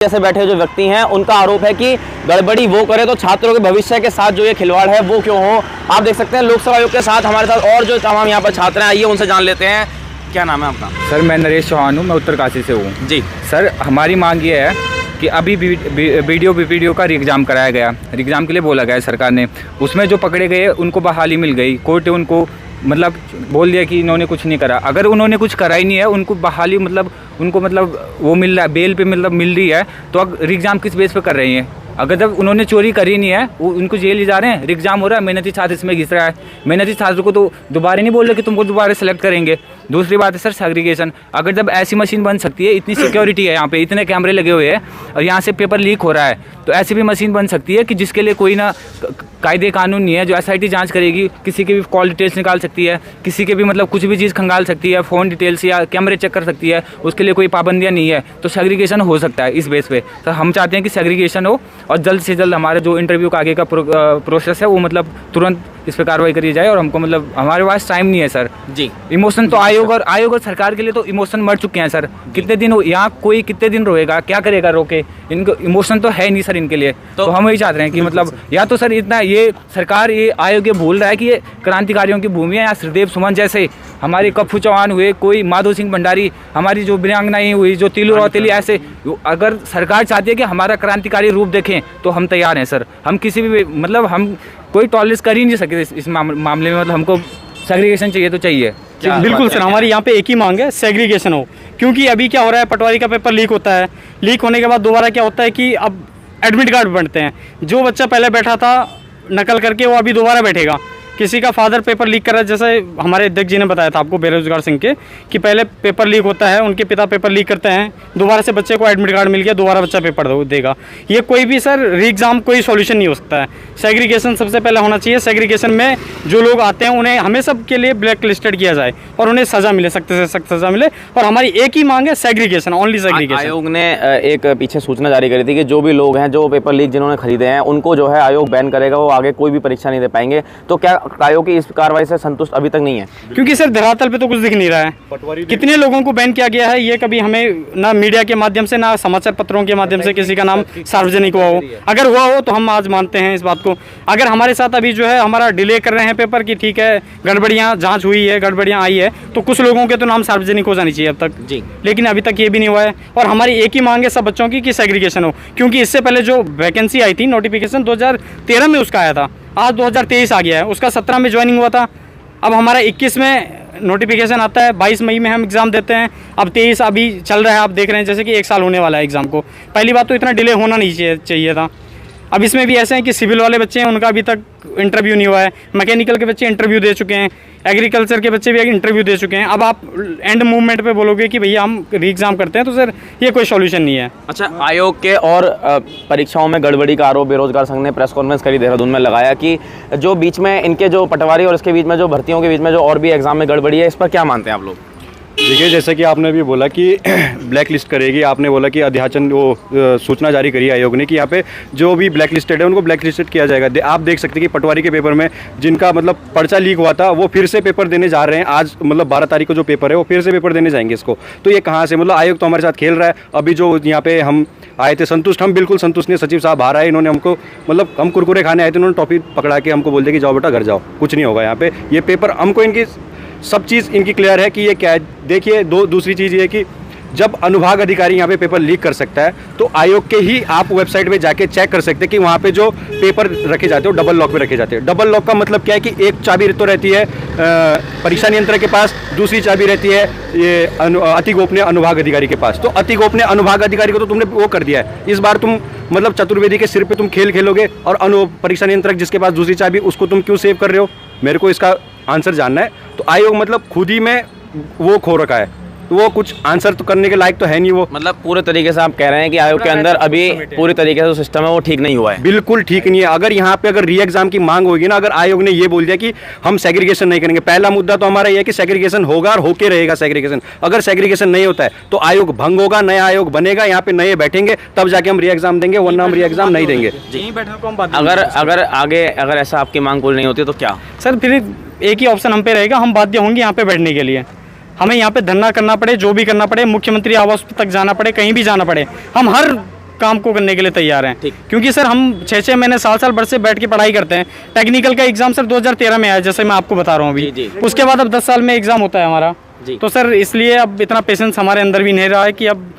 जैसे बैठे जो व्यक्ति हैं उनका आरोप है कि गड़बड़ी वो करे तो छात्रों के भविष्य के साथ जो ये खिलवाड़ है वो क्यों हो। आप देख सकते हैं लोकसभा आयोग के साथ हमारे साथ और जो तमाम यहाँ पर छात्र हैं, आइए उनसे जान लेते हैं। क्या नाम है आपका? सर मैं नरेश चौहान हूँ, मैं उत्तरकाशी से हूँ जी। सर हमारी मांग ये है कि अभी वीडियो का एग्ज़ाम कराया गया, एग्ज़ाम के लिए बोला गया सरकार ने, उसमें जो पकड़े गए उनको बहाली मिल गई। कोर्ट ने उनको मतलब बोल दिया कि इन्होंने कुछ नहीं करा। अगर उन्होंने कुछ करा ही नहीं है, उनको बहाली मतलब उनको मतलब वो मिल रहा है, बेल पे मतलब मिल रही है, तो अब एग्ज़ाम किस बेस पे कर रहे हैं? अगर जब उन्होंने चोरी करी नहीं है, वो उनको जेल ले जा रहे हैं, एग्जाम हो रहा है, मेहनती छात्र इसमें घिस रहा है। मेहनती छात्र को तो दोबारा नहीं बोल रहे कि तुमको दोबारा सेलेक्ट करेंगे। दूसरी बात है सर सेग्रीगेशन। अगर जब ऐसी मशीन बन सकती है, इतनी सिक्योरिटी है यहाँ पे, इतने कैमरे लगे हुए हैं और यहाँ से पेपर लीक हो रहा है, तो ऐसी भी मशीन बन सकती है कि जिसके लिए कोई ना कायदे कानून नहीं है, जो SIT जांच करेगी, किसी के भी कॉल डिटेल्स निकाल सकती है, किसी के भी मतलब कुछ भी चीज़ खंगाल सकती है, फ़ोन डिटेल्स या कैमरे चेक कर सकती है, उसके लिए कोई पाबंदियाँ नहीं है। तो सेग्रीगेशन हो सकता है इस बेस पे। तो हम चाहते हैं कि सेग्रीगेशन हो और जल्द से जल्द हमारा जो इंटरव्यू का आगे का प्रोसेस है वो मतलब तुरंत इस पर कार्रवाई करी जाए। और हमको मतलब हमारे पास टाइम नहीं है सर जी। इमोशन तो आयोग और सरकार के लिए तो इमोशन मर चुके हैं सर। कितने दिन यहाँ कोई कितने दिन रोएगा, क्या करेगा रोके? इनको इमोशन तो है नहीं सर इनके लिए। तो हम वही चाहते हैं कि मतलब या तो सर इतना ये सरकार ये आयोग ये भूल रहा है कि ये क्रांतिकारियों की भूमि है। या श्रीदेव सुमन जैसे हमारे कप्पू चौहान हुए, कोई माधो सिंह भंडारी, हमारी जो वीरांगनाएं हुई, जो तिलू रौतेली, ऐसे अगर सरकार चाहती है कि हमारा क्रांतिकारी रूप देखें तो हम तैयार हैं सर। हम किसी भी मतलब हम कोई टॉलरेंस कर ही नहीं सकते इस मामले में। मतलब हमको सेग्रीगेशन चाहिए तो चाहिए। बिल्कुल सर, हमारी यहाँ पे एक ही मांग है, सेग्रीगेशन हो। क्योंकि अभी क्या हो रहा है, पटवारी का पेपर लीक होता है, लीक होने के बाद दोबारा क्या होता है कि अब एडमिट कार्ड बनते हैं। जो बच्चा पहले बैठा था नकल करके, वो अभी दोबारा बैठेगा। किसी का फादर पेपर लीक कर रहा है, जैसे हमारे अध्यक्ष जी ने बताया था आपको बेरोजगार सिंह के, कि पहले पेपर लीक होता है, उनके पिता पेपर लीक करते हैं, दोबारा से बच्चे को एडमिट कार्ड मिल गया, दोबारा बच्चा पेपर देगा। ये कोई भी सर री एग्ज़ाम कोई सॉल्यूशन नहीं हो सकता है। सेग्रीगेशन सबसे पहले होना चाहिए। सेग्रीगेशन में जो लोग आते हैं उन्हें हमें सब के लिए ब्लैक लिस्टेड किया जाए और उन्हें सज़ा मिले, सख्त से सख्त सज़ा मिले। और हमारी एक ही मांग है, सेग्रीगेशन, ओनली सेग्रीगेशन। आयोग ने एक पीछे सूचना जारी करी थी कि जो भी लोग हैं जो पेपर लीक जिन्होंने खरीदे हैं उनको जो है आयोग बैन करेगा, वो आगे कोई भी परीक्षा नहीं दे पाएंगे। तो क्या आयोग की इस कार्रवाई से संतुष्ट अभी तक नहीं है? क्योंकि सर धरातल पे तो कुछ दिख नहीं रहा है। कितने लोगों को बैन किया गया है, ये कभी हमें ना मीडिया के माध्यम से ना समाचार पत्रों के माध्यम से किसी का नाम सार्वजनिक हुआ हो। अगर हुआ हो तो हम आज मानते हैं इस बात को। अगर हमारे साथ अभी जो है हमारा डिले कर रहे हैं पेपर की, ठीक है गड़बड़ियाँ जांच हुई है, गड़बड़ियाँ आई है, तो कुछ लोगों के तो नाम सार्वजनिक हो जानी चाहिए अब तक जी। लेकिन अभी तक ये भी नहीं हुआ है। और हमारी एक ही मांग है सब बच्चों की कि सेग्रीगेशन हो। क्योंकि इससे पहले जो वैकेंसी आई थी, नोटिफिकेशन 2013 में उसका आया था, आज 2023 आ गया है, उसका 17 में ज्वाइनिंग हुआ था। अब हमारा 21 में नोटिफिकेशन आता है, 22 मई में हम एग्ज़ाम देते हैं, अब 23 अभी चल रहा है। आप देख रहे हैं जैसे कि 1 साल होने वाला है एग्ज़ाम को। पहली बात तो इतना डिले होना नहीं चाहिए था। अब इसमें भी ऐसे हैं कि सिविल वाले बच्चे हैं, उनका अभी तक इंटरव्यू नहीं हुआ है। मैकेनिकल के बच्चे इंटरव्यू दे चुके हैं, एग्रीकल्चर के बच्चे भी इंटरव्यू दे चुके हैं। अब आप एंड मूवमेंट पे बोलोगे कि भैया हम री एग्ज़ाम करते हैं, तो सर ये कोई सॉल्यूशन नहीं है। अच्छा, आयोग के और परीक्षाओं में गड़बड़ी का आरोप बेरोजगार संघ ने प्रेस कॉन्फ्रेंस करी देहरादून में लगाया कि जो बीच में इनके जो पटवारी और इसके बीच में जो भर्तियों के बीच में जो और भी एग्जाम में गड़बड़ी है, इस पर क्या मानते हैं आप लोग? देखिए, जैसे कि आपने भी बोला कि ब्लैक लिस्ट करेगी, आपने बोला कि अध्याचन वो सूचना जारी करी आयोग ने कि यहाँ पे जो भी ब्लैक लिस्टेड है उनको ब्लैक लिस्टेड किया जाएगा। आप देख सकते हैं कि पटवारी के पेपर में जिनका मतलब पर्चा लीक हुआ था, वो फिर से पेपर देने जा रहे हैं। आज मतलब 12 तारीख को जो पेपर है वो फिर से पेपर देने जाएंगे इसको। तो ये कहाँ से, मतलब आयोग तो हमारे साथ खेल रहा है। अभी जो यहाँ पे हम आए थे संतुष्ट, हम बिल्कुल संतुष्ट नहीं। सचिव साहब बाहर आए, इन्होंने हमको मतलब हम कुरकुरे खाने आए थे, उन्होंने टॉपिक पकड़ा के हमको बोल दिया कि जाओ बेटा घर जाओ, कुछ नहीं होगा यहाँ पे। ये पेपर हमको इनकी सब चीज़ इनकी क्लियर है कि ये क्या है। देखिए, दूसरी चीज़ ये है कि जब अनुभाग अधिकारी यहाँ पे पेपर लीक कर सकता है, तो आयोग के ही आप वेबसाइट पे जाके चेक कर सकते हैं कि वहाँ पे जो पेपर रखे जाते हैं वो डबल लॉक पे रखे जाते हैं। डबल लॉक का मतलब क्या है कि एक चाबी तो रहती है परीक्षा नियंत्रक के पास, दूसरी चाबी रहती है ये अति गोपनीय अनुभाग अधिकारी के पास। तो अति गोपनीय अनुभाग अधिकारी को तो तुमने वो कर दिया है। इस बार तुम मतलब चतुर्वेदी के सिर पर तुम खेल खेलोगे और परीक्षा नियंत्रक जिसके पास दूसरी चाबी, उसको तुम क्यों सेव कर रहे हो? मेरे को इसका आंसर जानना है। तो आयोग मतलब खुद ही में वो खो रखा है, तो वो कुछ आंसर तो करने के लायक तो है नहीं वो। मतलब पूरे तरीके से आप कह रहे हैं कि आयोग के अंदर अभी पूरी तरीके से जो सिस्टम है वो ठीक नहीं हुआ है? बिल्कुल ठीक नहीं है। अगर यहाँ पे अगर री एग्जाम की मांग होगी ना, अगर आयोग ने ये बोल दिया कि हम सेग्रीगेशन नहीं करेंगे, पहला मुद्दा तो हमारा ये है कि सेग्रीगेशन होगा और होके रहेगा सेग्रीगेशन। अगर सेग्रीगेशन नहीं होता है तो आयोग भंग होगा, नया आयोग बनेगा, यहाँ पे नए बैठेंगे, तब जाके हम री एग्जाम देंगे, वरना हम री एग्जाम नहीं देंगे। अगर ऐसा आपकी मांग पूरी नहीं होती तो क्या सर? फिर एक ही ऑप्शन हम पे रहेगा, हम बाध्य होंगे यहाँ पे बैठने के लिए। हमें यहाँ पे धरना करना पड़े, जो भी करना पड़े, मुख्यमंत्री आवास तक जाना पड़े, कहीं भी जाना पड़े, हम हर काम को करने के लिए तैयार हैं। ठीक। क्योंकि सर हम 6-6 महीने साल भर से बैठ के पढ़ाई करते हैं। टेक्निकल का एग्जाम सर 2013 में आया, जैसे मैं आपको बता रहा हूँ अभी। जी। उसके बाद अब 10 साल में एग्जाम होता है हमारा। जी। तो सर इसलिए अब इतना पेशेंस हमारे अंदर भी नहीं रहा है कि अब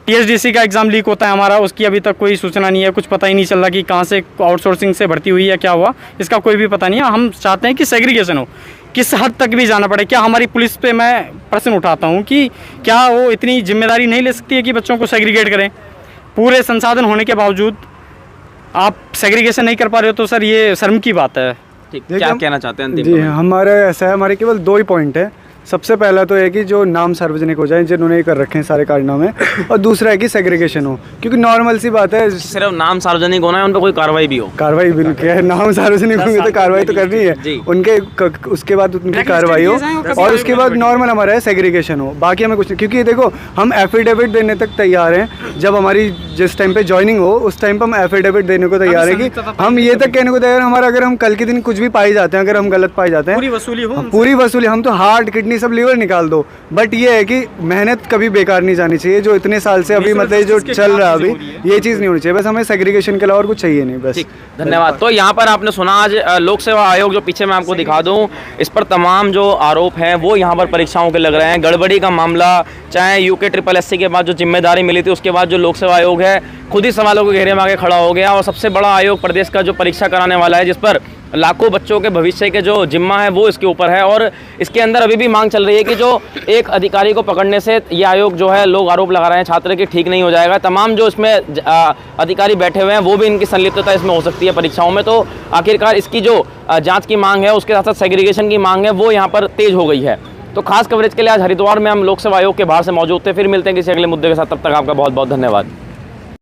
TSDC का एग्ज़ाम लीक होता है हमारा, उसकी अभी तक कोई सूचना नहीं है, कुछ पता ही नहीं चल रहा कि कहाँ से आउटसोर्सिंग से भर्ती हुई है, क्या हुआ, इसका कोई भी पता नहीं है। हम चाहते हैं कि सेग्रीगेशन हो, किस हद तक भी जाना पड़े। क्या हमारी पुलिस पे मैं प्रश्न उठाता हूँ कि क्या वो इतनी जिम्मेदारी नहीं ले सकती है कि बच्चों को सेग्रीगेट करें? पूरे संसाधन होने के बावजूद आप सेग्रीगेशन नहीं कर पा रहे हो, तो सर ये शर्म की बात है। ठीक, क्या कहना चाहते हैं अंतिम जी, में? हमारा ऐसा है, हमारे केवल 2 ही पॉइंट है। सबसे पहला तो है कि जो नाम सार्वजनिक हो जाए जिन्होंने ये कर रखे हैं सारे कारनामे, और दूसरा है कि सेग्रीगेशन हो, क्योंकि नॉर्मल सी बात है, सिर्फ नाम सार्वजनिक होना है, उन पर कोई कार्रवाई भी हो। कार्रवाई भी क्या है, नाम सार्वजनिक होंगे तो कार्रवाई तो करनी जी। है उनके, उसके बाद उनकी कार्रवाई हो, और उसके बाद नॉर्मल हमारा है सेग्रीगेशन हो, बाकी हमें कुछ नहीं। क्योंकि देखो हम एफिडेविट देने तक तैयार हैं, जब हमारी जिस टाइम पे ज्वाइनिंग हो उस टाइम पर हम एफिडेविट देने को तैयार है कि हम ये तक कहने को तैयार, हमारा अगर हम कल के दिन कुछ भी पाए जाते हैं, अगर हम गलत पाए जाते हैं, पूरी वसूली हो, पूरी वसूली, हम तो हार्ट किडनी सब लीवर निकाल दो। बट ये है कि मेहनत कभी बेकार नहीं जानी चाहिए, जो इतने साल से अभी मतलब जो चल रहा है अभी, ये चीज़ नहीं होनी चाहिए। बस हमें सेग्रीगेशन के अलावा और कुछ चाहिए नहीं, बस। ठीक, धन्यवाद। तो यहाँ पर आपने सुना, आज लोक सेवा आयोग जो पीछे मैं आपको दिखा दूं, इस पर तमाम जो आरोप हैं वो यहाँ पर परीक्षाओं के लग रहे हैं। गड़बड़ी का मामला, चाहे यूके SSSC के बाद जो जिम्मेदारी मिली थी, उसके बाद जो लोक सेवा आयोग है खुद ही सवालों के घेरे में आगे खड़ा हो गया, और सबसे बड़ा आयोग प्रदेश का जो परीक्षा कराने वाला है, जिस पर लाखों बच्चों के भविष्य के जो जिम्मा है वो इसके ऊपर है। और इसके अंदर अभी भी मांग चल रही है कि जो एक अधिकारी को पकड़ने से ये आयोग जो है, लोग आरोप लगा रहे हैं छात्र के, ठीक नहीं हो जाएगा। तमाम जो इसमें अधिकारी बैठे हुए हैं वो भी इनकी संलिप्तता इसमें हो सकती है परीक्षाओं में। तो आखिरकार इसकी जो जांच की मांग है, उसके साथ साथ सेग्रीगेशन की मांग है, वो यहाँ पर तेज हो गई है। तो खास कवरेज के लिए आज हरिद्वार में हम लोक सेवा आयोग के बाहर से मौजूद थे। फिर मिलते हैं किसी अगले मुद्दे के साथ, तब तक आपका बहुत बहुत धन्यवाद।